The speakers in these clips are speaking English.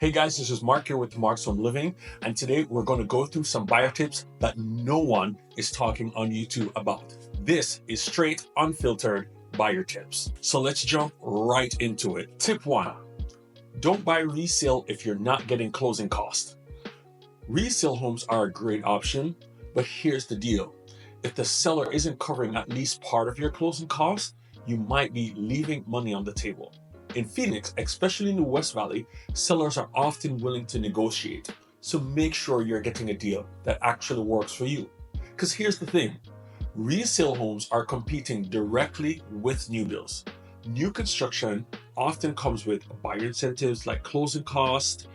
Hey guys, this is Mark here with Markshomeliving, and today we're going to go through some buyer tips that no one is talking on YouTube about. This is straight, unfiltered buyer tips. So let's jump right into it. Tip 1. Don't buy resale if you're not getting closing costs. Resale homes are a great option, but here's the deal. If the seller isn't covering at least part of your closing costs, you might be leaving money on the table. In Phoenix, especially in the West Valley, sellers are often willing to negotiate. So make sure you're getting a deal that actually works for you. Because here's the thing, resale homes are competing directly with new builds. New construction often comes with buyer incentives like closing costs,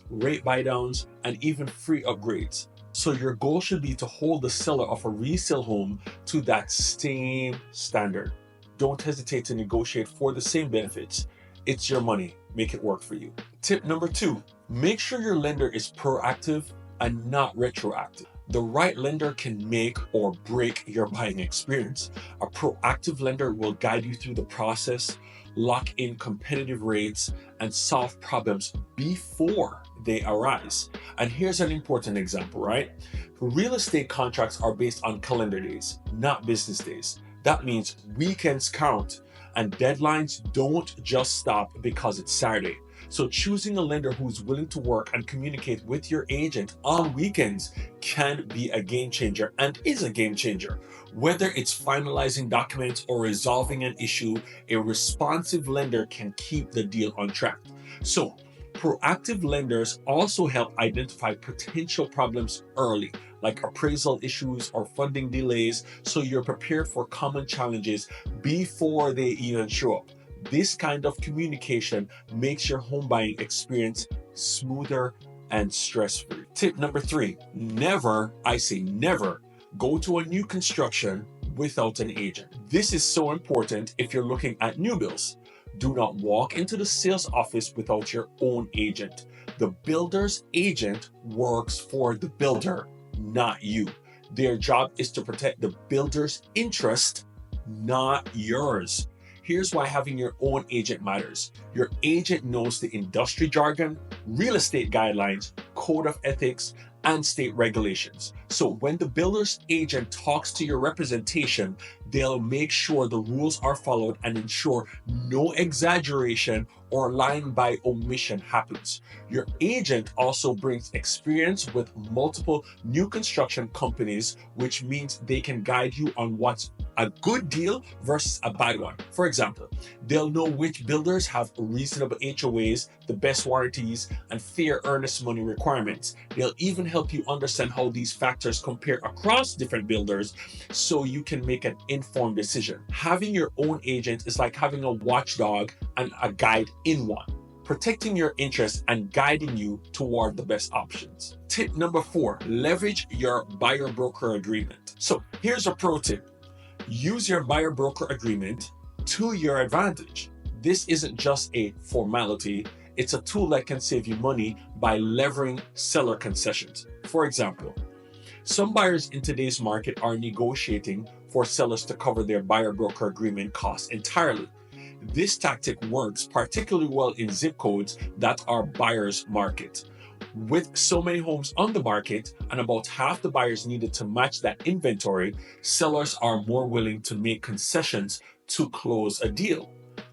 rate buydowns, and even free upgrades. So your goal should be to hold the seller of a resale home to that same standard. Don't hesitate to negotiate for the same benefits. It's your money. Make it work for you. Tip number 2, make sure your lender is proactive and not retroactive. The right lender can make or break your buying experience. A proactive lender will guide you through the process, lock in competitive rates, and solve problems before they arise. And here's an important example, right? Real estate contracts are based on calendar days, not business days. That means weekends count and deadlines don't just stop because it's Saturday. So choosing a lender who's willing to work and communicate with your agent on weekends can be a game changer and is a game changer. Whether it's finalizing documents or resolving an issue, a responsive lender can keep the deal on track. So proactive lenders also help identify potential problems early, like appraisal issues or funding delays, so you're prepared for common challenges before they even show up. This kind of communication makes your home buying experience smoother and stress-free. Tip number 3, never, I say never, go to a new construction without an agent. This is so important if you're looking at new builds. Do not walk into the sales office without your own agent. The builder's agent works for the builder, not you. Their job is to protect the builder's interest, not yours. Here's why having your own agent matters. Your agent knows the industry jargon, real estate guidelines, code of ethics, and state regulations. So when the builder's agent talks to your representation, they'll make sure the rules are followed and ensure no exaggeration or lying by omission happens. Your agent also brings experience with multiple new construction companies, which means they can guide you on what's a good deal versus a bad one. For example, they'll know which builders have reasonable HOAs, the best warranties, and fair earnest money requirements. They'll even help you understand how these factors compare across different builders so you can make an informed decision. Having your own agent is like having a watchdog and a guide in one, protecting your interests and guiding you toward the best options. Tip number 4, leverage your buyer-broker agreement. So here's a pro tip. Use your buyer-broker agreement to your advantage. This isn't just a formality, it's a tool that can save you money by leveraging seller concessions. For example, some buyers in today's market are negotiating for sellers to cover their buyer-broker agreement costs entirely. This tactic works particularly well in zip codes that are buyers market. With so many homes on the market and about half the buyers needed to match that inventory, sellers are more willing to make concessions to close a deal.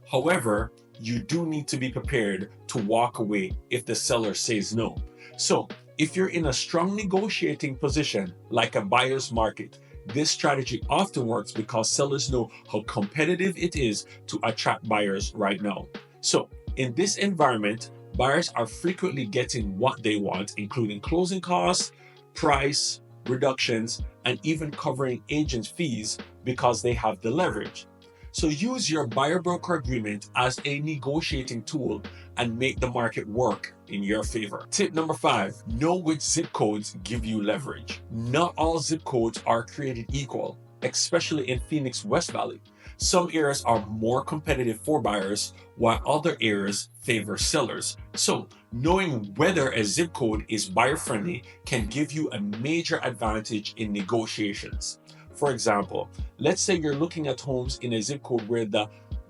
However, you do need to be prepared to walk away if the seller says no. So if you're in a strong negotiating position like a buyer's market, this strategy often works because sellers know how competitive it is to attract buyers right now. So in this environment, buyers are frequently getting what they want, including closing costs, price reductions, and even covering agent fees because they have the leverage. So use your buyer-broker agreement as a negotiating tool and make the market work in your favor. Tip number 5, know which zip codes give you leverage. Not all zip codes are created equal, especially in Phoenix West Valley. Some areas are more competitive for buyers, while other areas favor sellers. So knowing whether a zip code is buyer-friendly can give you a major advantage in negotiations. For example, let's say you're looking at homes in a zip code where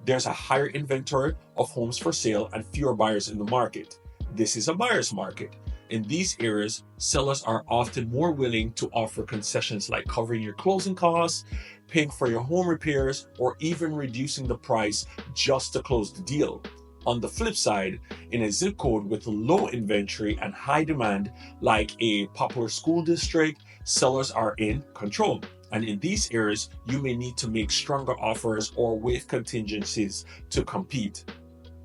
there's a higher inventory of homes for sale and fewer buyers in the market. This is a buyer's market. In these areas, sellers are often more willing to offer concessions like covering your closing costs, paying for your home repairs, or even reducing the price just to close the deal. On the flip side, in a zip code with low inventory and high demand, like a popular school district, sellers are in control. And in these areas, you may need to make stronger offers or waive contingencies to compete.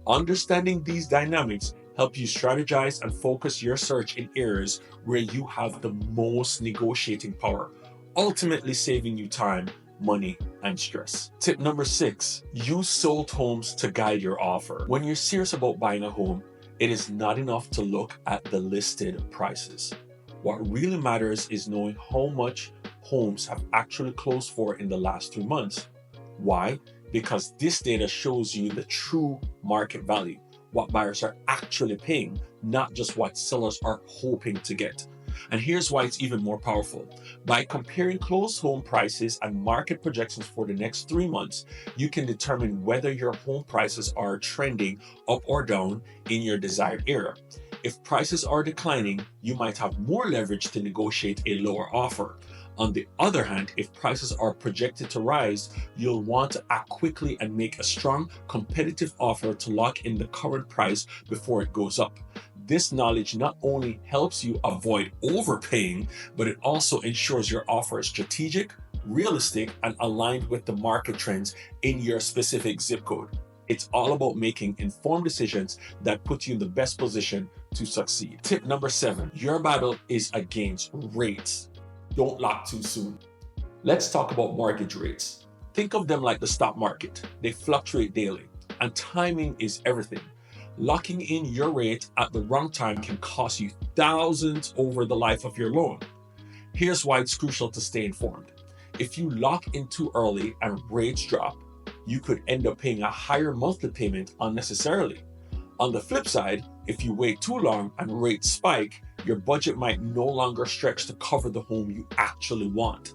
Understanding these dynamics help you strategize and focus your search in areas where you have the most negotiating power, ultimately saving you time, money, and stress. Tip number 6, use sold homes to guide your offer. When you're serious about buying a home, it is not enough to look at the listed prices. What really matters is knowing how much homes have actually closed for in the last 3 months. Why? Because this data shows you the true market value, what buyers are actually paying, not just what sellers are hoping to get. And here's why it's even more powerful. By comparing closed home prices and market projections for the next 3 months, you can determine whether your home prices are trending up or down in your desired area. If prices are declining, you might have more leverage to negotiate a lower offer. On the other hand, if prices are projected to rise, you'll want to act quickly and make a strong, competitive offer to lock in the current price before it goes up. This knowledge not only helps you avoid overpaying, but it also ensures your offer is strategic, realistic, and aligned with the market trends in your specific zip code. It's all about making informed decisions that put you in the best position to succeed. Tip number 7, your battle is against rates. Don't lock too soon. Let's talk about mortgage rates. Think of them like the stock market. They fluctuate daily, and timing is everything. Locking in your rate at the wrong time can cost you thousands over the life of your loan. Here's why it's crucial to stay informed. If you lock in too early and rates drop, you could end up paying a higher monthly payment unnecessarily. On the flip side, if you wait too long and rates spike, your budget might no longer stretch to cover the home you actually want.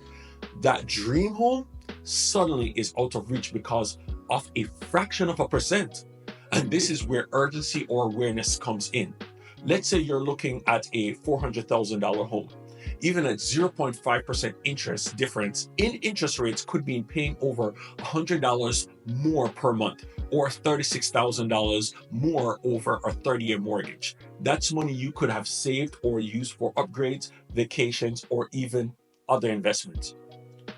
That dream home suddenly is out of reach because of a fraction of a percent. And this is where urgency or awareness comes in. Let's say you're looking at a $400,000 home. Even at 0.5% interest difference in interest rates could mean paying over $100 more per month or $36,000 more over a 30-year mortgage. That's money you could have saved or used for upgrades, vacations, or even other investments.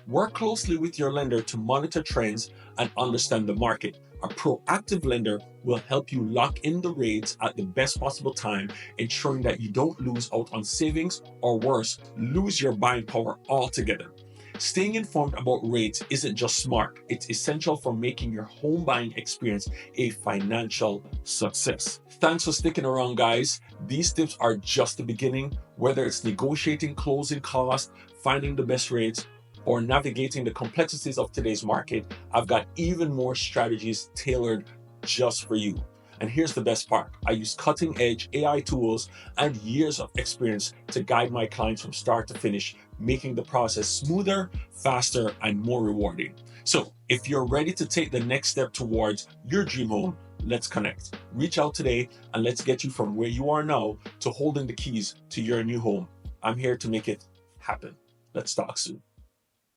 Work closely with your lender to monitor trends and understand the market. A proactive lender will help you lock in the rates at the best possible time, ensuring that you don't lose out on savings or worse, lose your buying power altogether. Staying informed about rates isn't just smart, it's essential for making your home buying experience a financial success. Thanks for sticking around, guys. These tips are just the beginning. Whether it's negotiating closing costs, finding the best rates, or navigating the complexities of today's market, I've got even more strategies tailored just for you. And here's the best part. I use cutting-edge AI tools and years of experience to guide my clients from start to finish, making the process smoother, faster, and more rewarding. So if you're ready to take the next step towards your dream home, let's connect. Reach out today and let's get you from where you are now to holding the keys to your new home. I'm here to make it happen. Let's talk soon.